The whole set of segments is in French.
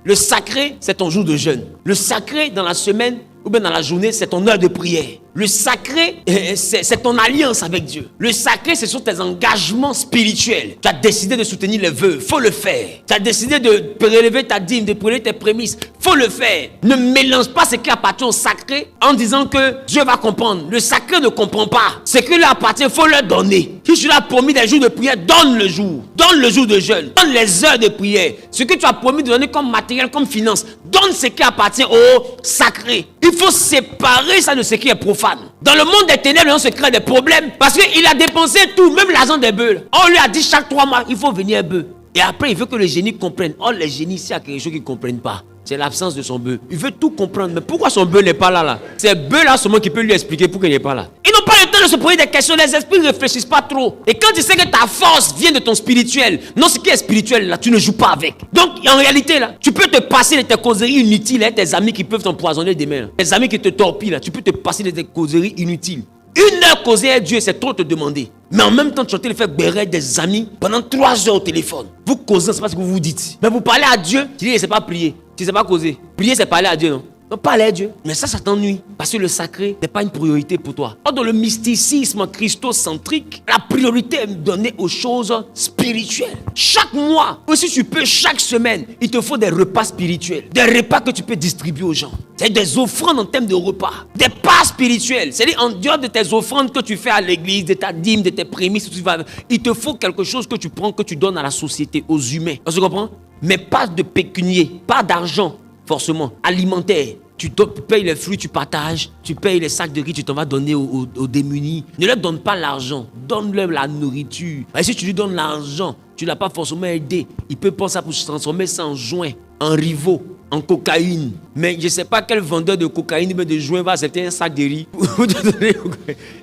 Le sacré, c'est ton jour de jeûne. Le sacré, dans la semaine ou bien dans la journée, c'est ton heure de prière. Le sacré, c'est ton alliance avec Dieu. Le sacré, ce sont tes engagements spirituels. Tu as décidé de soutenir les vœux, il faut le faire. Tu as décidé de prélever ta dîme, de prélever tes prémices, il faut le faire. Ne mélange pas ce qui appartient au sacré en disant que Dieu va comprendre. Le sacré ne comprend pas. Ce qui lui appartient, il faut le donner. Si tu lui as promis des jours de prière, donne le jour. Donne le jour de jeûne. Donne les heures de prière. Ce que tu as promis de donner comme matériel, comme finance, donne ce qui appartient au sacré. Il faut séparer ça de ce qui est profane. Dans le monde des ténèbres, on se crée des problèmes parce qu'il a dépensé tout, même l'argent des bœufs. On lui a dit chaque 3 mois, il faut venir un bœuf. Et après, il veut que les génies comprennent. Oh, les génies, s'il y a quelque chose qu'ils ne comprennent pas, c'est l'absence de son bœuf. Il veut tout comprendre. Mais pourquoi son bœuf n'est pas là? C'est bœuf là seulement qui peut lui expliquer pourquoi il n'est pas là. Ils n'ont pas le temps de se poser des questions. Les esprits ne réfléchissent pas trop. Et quand tu sais que ta force vient de ton spirituel, non, ce qui est spirituel là, tu ne joues pas avec. Donc, en réalité là, tu peux te passer de tes causeries inutiles, hein, tes amis qui peuvent t'empoisonner demain. Là. Tes amis qui te torpillent là, tu peux te passer de tes causeries inutiles. 1 heure causer à Dieu, c'est trop te demander. Mais en même temps, tu as le fait bérer des amis pendant 3 heures au téléphone. Vous causez, c'est pas ce que vous vous dites. Mais vous parlez à Dieu, tu dis, c'est pas prier. Tu sais pas causer. Prier, c'est parler à Dieu, non? Non, parler à Dieu. Mais ça t'ennuie. Parce que le sacré n'est pas une priorité pour toi. Or, dans le mysticisme christocentrique, la priorité est donnée aux choses spirituelles. Chaque mois, ou si tu peux, chaque semaine, il te faut des repas spirituels. Des repas que tu peux distribuer aux gens. C'est des offrandes en termes de repas. Des pas spirituels. C'est-à-dire, en dehors de tes offrandes que tu fais à l'église, de ta dîme, de tes prémices, il te faut quelque chose que tu prends, que tu donnes à la société, aux humains. Tu comprends? Mais pas de pécunier, pas d'argent. Forcément, alimentaire. Tu payes les fruits, tu partages. Tu payes les sacs de riz, tu t'en vas donner aux démunis. Ne leur donne pas l'argent, donne-leur la nourriture. Et si tu lui donnes l'argent, tu ne l'as pas forcément aidé. Il peut penser ça pour se transformer ça en joint, en rivaux, en cocaïne. Mais je ne sais pas quel vendeur de cocaïne ou de joint va accepter un sac de riz pour te donner.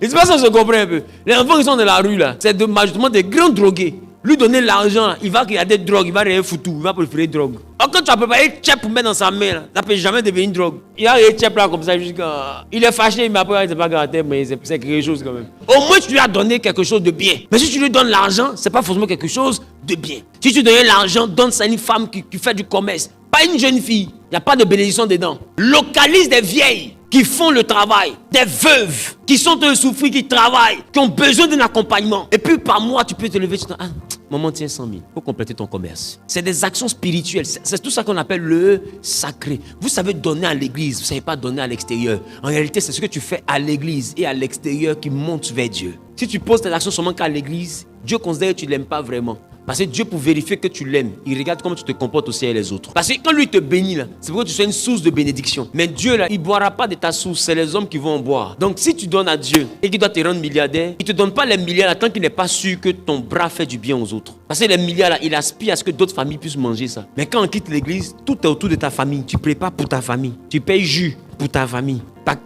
Et c'est pas ça que je comprends un peu. Les enfants qui sont dans la rue là, c'est majoritairement des grands drogués. Lui donner l'argent, il va regarder drogue, il va rien foutre, il va préférer drogue. Or, quand tu as préparé tchèp pour mettre dans sa main, là, ça ne peut jamais devenir drogue. Il a rien tchèp là comme ça, jusqu'à... Il est fâché, mais après, il n'est pas gratté, mais c'est quelque chose quand même. Au moins, tu lui as donné quelque chose de bien. Mais si tu lui donnes l'argent, ce n'est pas forcément quelque chose de bien. Si tu donnes l'argent, donne ça à une femme qui fait du commerce. Pas une jeune fille, il n'y a pas de bénédiction dedans. Localise des vieilles qui font le travail, des veuves qui sont de souffrir, qui travaillent, qui ont besoin d'un accompagnement. Et puis par mois, tu peux te lever, tu te dis, maman, tiens 100 000 pour compléter ton commerce. C'est des actions spirituelles. C'est tout ça qu'on appelle le sacré. Vous savez donner à l'église, vous ne savez pas donner à l'extérieur. En réalité, c'est ce que tu fais à l'église et à l'extérieur qui monte vers Dieu. Si tu poses tes actions seulement qu'à l'église, Dieu considère que tu ne l'aimes pas vraiment. Parce que Dieu, pour vérifier que tu l'aimes, il regarde comment tu te comportes aussi avec les autres. Parce que quand lui te bénit, là, c'est pour que tu sois une source de bénédiction. Mais Dieu, là, il ne boira pas de ta source, c'est les hommes qui vont en boire. Donc si tu donnes à Dieu et qu'il doit te rendre milliardaire, il ne te donne pas les milliards là, tant qu'il n'est pas sûr que ton bras fait du bien aux autres. Parce que les milliards là, il aspire à ce que d'autres familles puissent manger ça. Mais quand on quitte l'église, tout est autour de ta famille. Tu prépares pour ta famille. Tu payes jus pour ta famille.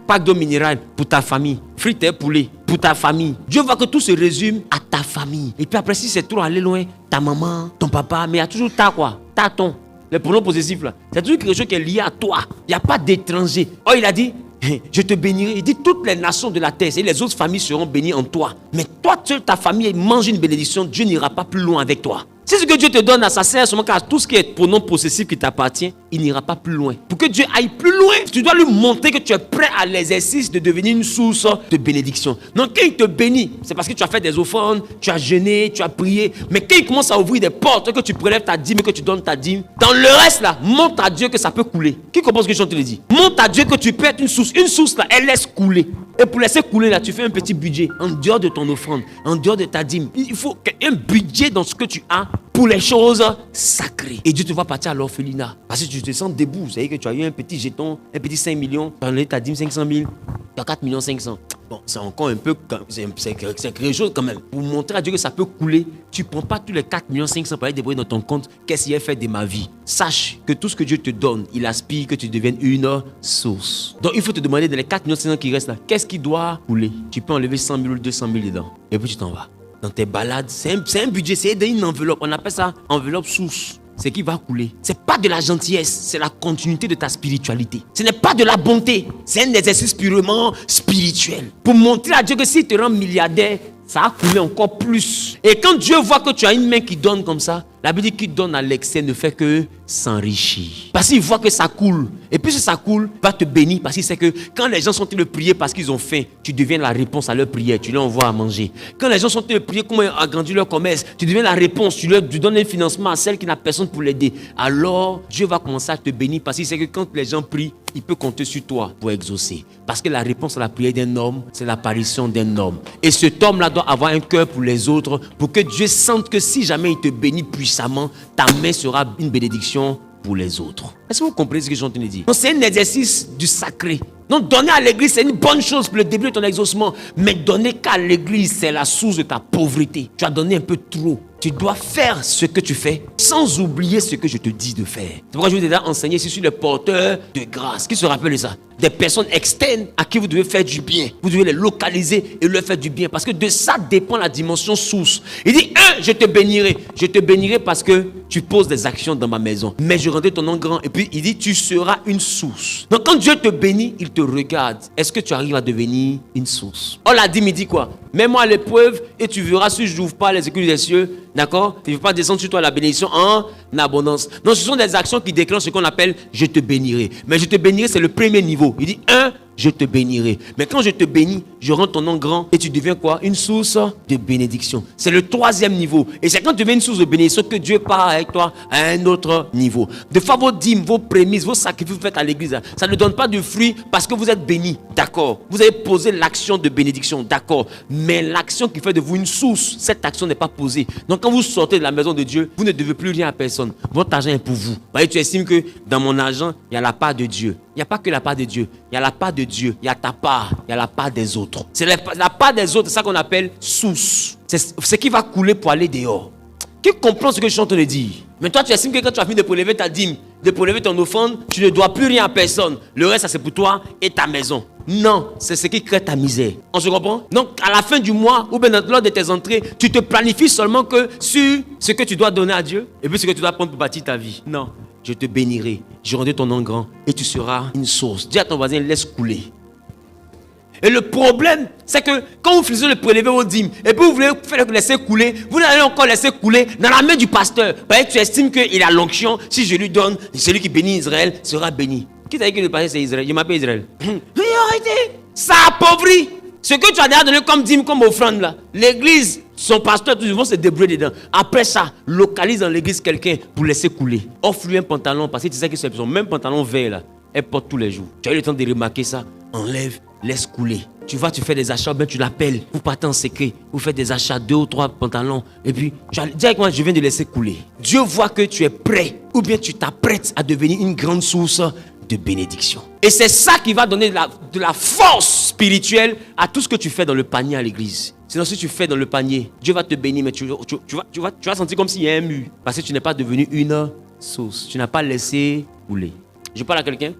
Pack d'eau minérale pour ta famille. Frites et poulet pour ta famille. Dieu voit que tout se résume à ta famille. Et puis après, si c'est trop aller loin, ta maman, ton papa, mais il y a toujours ta quoi? Ta ton. Les pronoms possessifs là. C'est toujours quelque chose qui est lié à toi. Il n'y a pas d'étranger. Oh, il a dit, je te bénirai. Il dit, toutes les nations de la terre et les autres familles seront bénies en toi. Mais toi, seul, ta famille mange une bénédiction. Dieu n'ira pas plus loin avec toi. Si ce que Dieu te donne, ça sert seulement car tout ce qui est pronom possessif qui t'appartient, il n'ira pas plus loin. Pour que Dieu aille plus loin, tu dois lui montrer que tu es prêt à l'exercice de devenir une source de bénédiction. Donc quand il te bénit, c'est parce que tu as fait des offrandes, tu as jeûné, tu as prié. Mais quand il commence à ouvrir des portes, que tu prélèves ta dîme et que tu donnes ta dîme, dans le reste là, montre à Dieu que ça peut couler. Qui comprend ce que je te le dis? Montre à Dieu que tu peux être une source. Une source là, elle laisse couler. Et pour laisser couler là, tu fais un petit budget en dehors de ton offrande, en dehors de ta dîme. Il faut un budget dans ce que tu as pour les choses sacrées. Et Dieu te va partir à l'orphelinat. Parce que tu te sens debout. Vous savez que tu as eu un petit jeton, un petit 5 millions. Tu as donné ta dîme 500 000. Tu as 4 500 000. Bon, c'est encore un peu... C'est quelque chose quand même. Pour montrer à Dieu que ça peut couler, tu ne prends pas tous les 4 500 000 pour aller débrouiller dans ton compte. Qu'est-ce qu'il a fait de ma vie? Sache que tout ce que Dieu te donne, il aspire que tu deviennes une source. Donc il faut te demander dans les 4 500 000 qui restent là, qu'est-ce qui doit couler? Tu peux enlever 100 000 ou 200 000 dedans. Et puis tu t'en vas. Dans tes balades, c'est un budget, c'est une enveloppe. On appelle ça enveloppe source. C'est qui va couler. C'est pas de la gentillesse, c'est la continuité de ta spiritualité. Ce n'est pas de la bonté, c'est un exercice purement spirituel. Pour montrer à Dieu que s'il te rend milliardaire, ça a coulé encore plus. Et quand Dieu voit que tu as une main qui donne comme ça, La Bible dit qu'il donne à l'excès ne fait que s'enrichir. Parce qu'il voit que ça coule. Et puis si ça coule, il va te bénir. Parce qu'il sait que quand les gens sont en train de prier parce qu'ils ont faim, tu deviens la réponse à leur prière. Tu leur envoies à manger. Quand les gens sont en train de prier comment agrandir leur commerce, tu deviens la réponse. Tu donnes un financement à celle qui n'a personne pour l'aider. Alors Dieu va commencer à te bénir parce qu'il sait que quand les gens prient, il peut compter sur toi pour exaucer. Parce que la réponse à la prière d'un homme, c'est l'apparition d'un homme. Et cet homme-là doit avoir un cœur pour les autres, pour que Dieu sente que si jamais il te bénit puissamment, ta main sera une bénédiction pour les autres. Est-ce que vous comprenez ce que je suis en train de dire? Donc c'est un exercice du sacré. Donc donner à l'église, c'est une bonne chose pour le début de ton exaucement. Mais donner qu'à l'église, c'est la source de ta pauvreté. Tu as donné un peu trop. Tu dois faire ce que tu fais sans oublier ce que je te dis de faire. C'est pourquoi je vous ai déjà enseigné ici sur les porteurs de grâce. Qui se rappelle de ça? Des personnes externes à qui vous devez faire du bien. Vous devez les localiser et leur faire du bien. Parce que de ça dépend la dimension source. Il dit, je te bénirai. Je te bénirai parce que tu poses des actions dans ma maison. Mais je rendrai ton nom grand. Et puis il dit, tu seras une source. Donc quand Dieu te bénit, il te regarde. Est-ce que tu arrives à devenir une source? Oh, la dîme, il dit quoi? Mets-moi à l'épreuve et tu verras si je n'ouvre pas les écuries des cieux. D'accord? Tu ne veux pas descendre sur toi la bénédiction en abondance. Donc ce sont des actions qui déclenchent ce qu'on appelle je te bénirai. Mais je te bénirai, c'est le premier niveau. Il dit je te bénirai. Mais quand je te bénis, je rends ton nom grand et tu deviens quoi? Une source de bénédiction. C'est le troisième niveau. Et c'est quand tu deviens une source de bénédiction que Dieu part avec toi à un autre niveau. Des fois, vos dîmes, vos prémices, vos sacrifices que vous faites à l'église, ça ne donne pas de fruits parce que vous êtes bénis. D'accord. Vous avez posé l'action de bénédiction. D'accord. Mais l'action qui fait de vous une source, cette action n'est pas posée. Donc quand vous sortez de la maison de Dieu, vous ne devez plus rien à personne. Votre argent est pour vous. Voyez, tu estimes que dans mon argent, il y a la part de Dieu. Il n'y a pas que la part de Dieu. Il y a la part de Dieu. Il y a ta part. Il y a la part des autres. C'est la part des autres, c'est ça qu'on appelle source. C'est ce qui va couler pour aller dehors. Qui comprend ce que je suis en train de dire? Mais toi, tu estimes que quand tu as fini de prélever ta dîme, de prélever ton offrande, tu ne dois plus rien à personne. Le reste, ça c'est pour toi et ta maison. Non, c'est ce qui crée ta misère. On se comprend? Donc, à la fin du mois, ou bien lors de tes entrées, tu te planifies seulement que sur ce que tu dois donner à Dieu et puis ce que tu dois prendre pour bâtir ta vie. Non. Je te bénirai, je rendrai ton nom grand et tu seras une source. Dis à ton voisin, laisse couler. Et le problème, c'est que quand vous finissez de prélever vos dîmes et puis vous voulez laisser couler, vous allez encore laisser couler dans la main du pasteur. Parce que tu estimes qu'il a l'onction, si je lui donne, celui qui bénit Israël sera béni. Qui t'a dit que le pasteur c'est Israël? Je m'appelle Israël. Mais arrêtez, ça appauvrit. Ce que tu as déjà donné comme dîme, comme offrande là, l'église, son pasteur, tous vont se débrouiller dedans. Après ça, localise dans l'église quelqu'un pour laisser couler. Offre-lui un pantalon, parce que tu sais que c'est son même pantalon vert là, elle porte tous les jours. Tu as eu le temps de remarquer ça. Enlève, laisse couler. Tu vas, tu fais des achats, ben tu l'appelles. Vous partez en secret, vous faites des achats, 2 ou 3 pantalons. Et puis, directement, je viens de laisser couler. Dieu voit que tu es prêt, ou bien tu t'apprêtes à devenir une grande source de bénédiction. Et c'est ça qui va donner de la force spirituelle à tout ce que tu fais dans le panier à l'église. Sinon, si tu fais dans le panier, Dieu va te bénir, mais tu vas sentir comme s'il y a un mur. Parce que tu n'es pas devenu une source. Tu n'as pas laissé couler. Je parle à quelqu'un?